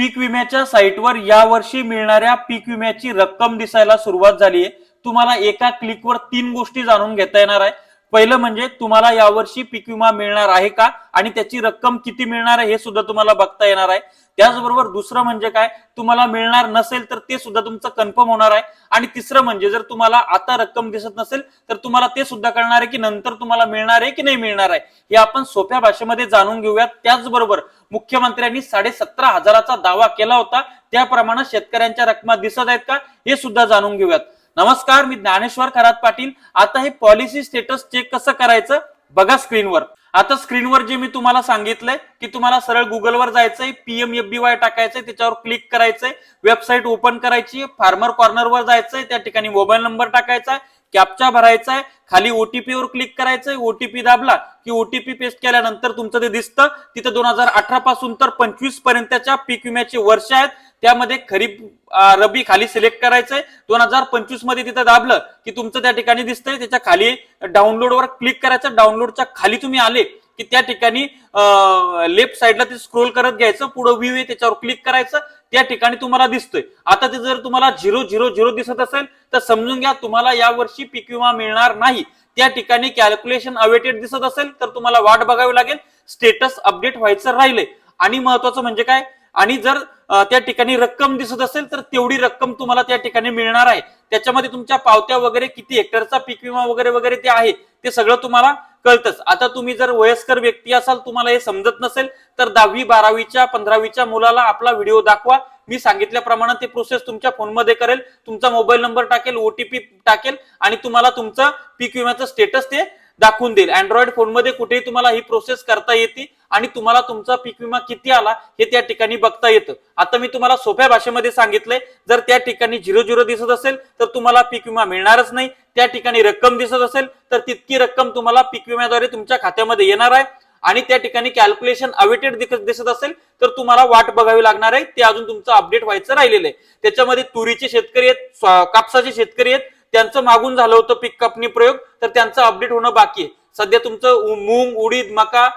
पीक विम्याच्या साईटवर यावर्षी मिळणाऱ्या पीक विम्याची रक्कम दिसायला सुरुवात झाली आहे। तुम्हाला एका क्लिकवर 3 गोष्टी जाणून घेता येणार आहे। पहिलं म्हणजे तुम्हाला यावर्षी पीक विमा मिळणार आहे का आणि त्याची रक्कम किती मिळणार आहे हे सुद्धा तुम्हाला बघता येणार आहे। त्याचबरोबर दुसरं म्हणजे काय, तुम्हाला मिळणार नसेल तर ते सुद्धा तुमचं कन्फर्म होणार आहे। आणि तिसरं म्हणजे जर तुम्हाला आता रक्कम दिसत नसेल तर तुम्हाला ते सुद्धा कळणार आहे की नंतर तुम्हाला मिळणार आहे की नाही मिळणार आहे, हे आपण सोप्या भाषेमध्ये जाणून घेऊयात। त्याचबरोबर मुख्यमंत्र्यांनी 17,500चा दावा केला होता, त्याप्रमाणे शेतकऱ्यांच्या रकमा दिसत आहेत का हे सुद्धा जाणून घेऊयात। नमस्कार, मी ज्ञानेश्वर खरात पाटील। आता हे पॉलिसी स्टेटस चेक कसं करायचं बघा स्क्रीनवर। आता स्क्रीनवर जे मी तुम्हाला सांगितलंय की तुम्हाला सरळ गुगलवर जायचंय, PMFBY टाकायचंय, त्याच्यावर क्लिक करायचंय, वेबसाईट ओपन करायची, फार्मर कॉर्नरवर जायचंय, त्या ठिकाणी मोबाईल नंबर टाकायचा, कॅप्चा भरायचा आहे, खाली OTP वर क्लिक करायचंय, OTP दाबला की OTP पेस्ट केल्यानंतर तुमचं ते दिसतं। तिथं 2018 पासून तर 25 पर्यंतच्या पीक विम्याचे वर्ष आहेत, त्यामध्ये खरीप रबी खाली सिलेक्ट करायचंय। 2025 मध्ये तिथं दाबलं की तुमचं त्या ठिकाणी दिसतंय, त्याच्या खाली डाउनलोड वर क्लिक करायचं। डाउनलोडच्या खाली तुम्ही आले की त्या ठिकाणी लेफ्ट साईडला ते स्क्रोल करत घ्यायचं, पुढे व्ह्यू आहे त्याच्यावर क्लिक करायचं, त्या ठिकाणी तुम्हाला दिसतोय। आता ते जर तुम्हाला 000 दिसत असेल तर समजून घ्या तुम्हाला यावर्षी पीक विमा मिळणार नाही। त्या ठिकाणी कॅल्क्युलेशन अवेटेड दिसत असेल तर तुम्हाला वाट बघावी लागेल, स्टेटस अपडेट व्हायचं राहिले। आणि महत्वाचं म्हणजे काय, आणि जर त्या ठिकाणी रक्कम दिसत असेल तर तेवढी रक्कम तुम्हाला त्या ठिकाणी मिळणार आहे। त्याच्यामध्ये तुमच्या पावत्या वगैरे किती हेक्टरचा पीक विमा वगैरे वगैरे ते आहे ते सगळं तुम्हाला कळतंच। आता तुम्ही जर वयस्कर व्यक्ती असाल, तुम्हाला हे समजत नसेल तर 10वी 12वीच्या 15वीच्या मुलाला आपला व्हिडिओ दाखवा, मी सांगितल्याप्रमाणे ते प्रोसेस तुमच्या फोनमध्ये करेल, तुमचा मोबाईल नंबर टाकेल, OTP टाकेल आणि तुम्हाला तुमचं पीक विम्याचं स्टेटस ते दाखवून देईल। अँड्रॉइड फोनमध्ये कुठेही तुम्हाला ही प्रोसेस करता येते आणि तुम्हाला तुमचा पीक विमा किती आला हे त्या ठिकाणी बघता येतं। आता मी तुम्हाला सोप्या भाषेमध्ये सांगितलंय, जर त्या ठिकाणी 0 दिसत असेल तर तुम्हाला पीक विमा मिळणारच नाही। त्या ठिकाणी रक्कम दिसत असेल तर तितकी रक्कम तुम्हाला पीक विम्याद्वारे तुमच्या खात्यामध्ये येणार आहे। आणि त्या ठिकाणी कॅल्क्युलेशन अवेटेड दिसत असेल तर तुम्हाला वाट बघावी लागणार आहे, ते अजून तुमचं अपडेट व्हायचं राहिलेलं आहे। त्याच्यामध्ये तुरीचे शेतकरी आहेत, कापसाचे शेतकरी आहेत, त्यांचं मागून झालं होतं पीक कापणी प्रयोग, तर त्यांचं अपडेट होणं बाकी आहे। सध्या तुमचं मूग, उडीद, मका,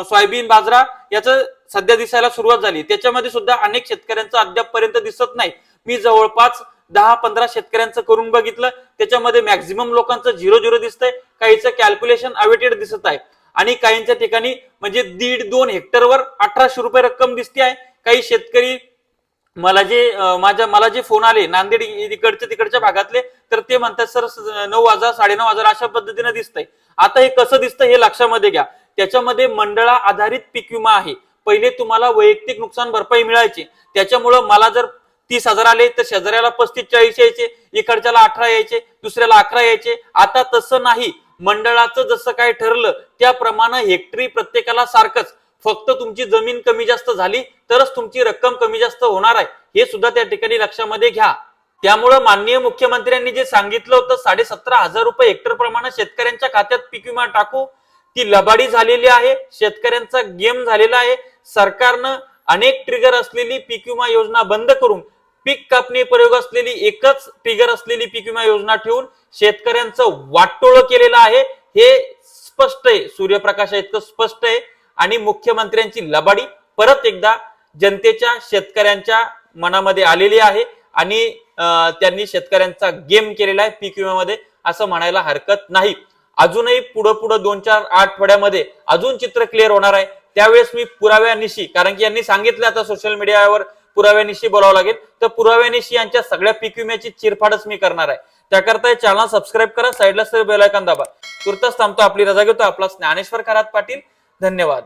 सोयाबीन, बाजरा याचं सध्या दिसायला सुरुवात झाली, त्याच्यामध्ये सुद्धा अनेक शेतकऱ्यांचं अद्यापपर्यंत दिसत नाही। मी जवळपास 10-15 शेतकऱ्यांचं करून बघितलं, त्याच्यामध्ये मॅक्झिमम लोकांचं 0 दिसतंय, काहीचं कॅल्क्युलेशन अवेटेड दिसत आहे आणि काहींच्या ठिकाणी म्हणजे 1.5-2 हेक्टरवर 1800 रुपये रक्कम दिसते आहे। काही शेतकरी मला जे फोन आले नांदेड तिकडच्या भागातले, तर ते म्हणतात सर 9,000 9,500 अशा पद्धतीने दिसतंय। आता हे कसं दिसतं हे लक्षामध्ये घ्या, त्याच्यामध्ये मंडळा आधारित पीक विमा आहे। पहिले तुम्हाला वैयक्तिक नुकसान भरपाई मिळायची, त्याच्यामुळे मला जर 30,000 आले तर शेजाऱ्याला 35-40 यायचे, इकडच्याला 18 यायचे, दुसऱ्याला 11 यायचे। आता तसं नाही, मंडळाचं जसं काय ठरलं त्याप्रमाणे हेक्टरी प्रत्येकाला सारखंच, फक्त तुमची जमीन कमी जास्त झाली तरच तुमची रक्कम कमी जास्त होणार आहे, हे सुद्धा त्या ठिकाणी लक्षामध्ये घ्या। त्यामुळे माननीय मुख्यमंत्र्यांनी जे सांगितलं होतं 17,500 रुपये हेक्टर प्रमाणे शेतकऱ्यांच्या खात्यात पीक विमा टाकू, ती लबाडी झालेली आहे, शेतकऱ्यांचा गेम झालेला आहे। सरकारनं अनेक ट्रिगर असलेली पीक विमा योजना बंद करून पीक कापणी प्रयोग असलेली एकच ट्रिगर असलेली पीक विमा योजना ठेवून शेतकऱ्यांचं वाटोळं केलेलं आहे, हे स्पष्ट आहे, सूर्यप्रकाशा इतकं स्पष्ट आहे। आणि मुख्यमंत्र्यांची लबाडी परत एकदा जनतेच्या शेतकऱ्यांच्या मनामध्ये आलेली आहे आणि त्यांनी शेतकऱ्यांचा गेम केलेला आहे पीक विम्यामध्ये, असं म्हणायला हरकत नाही। अजूनही पुढे 2-4 आठवड्यामध्ये अजून चित्र क्लिअर होणार आहे, त्यावेळेस मी पुराव्यानिशी, कारण की यांनी सांगितलं आता सोशल मीडियावर पुराव्यानिशी बोलावं लागेल, तर पुराव्यानिशी यांच्या सगळ्या पीक विम्याची चिरफाडच मी करणार आहे। त्याकरता चॅनल सबस्क्राईब करा, साईडला बेल आयकॉन दाबा। तुर्तास थांबतो, आपली रजा घेतो। आपला ज्ञानेश्वर खरात पाटील, धन्यवाद।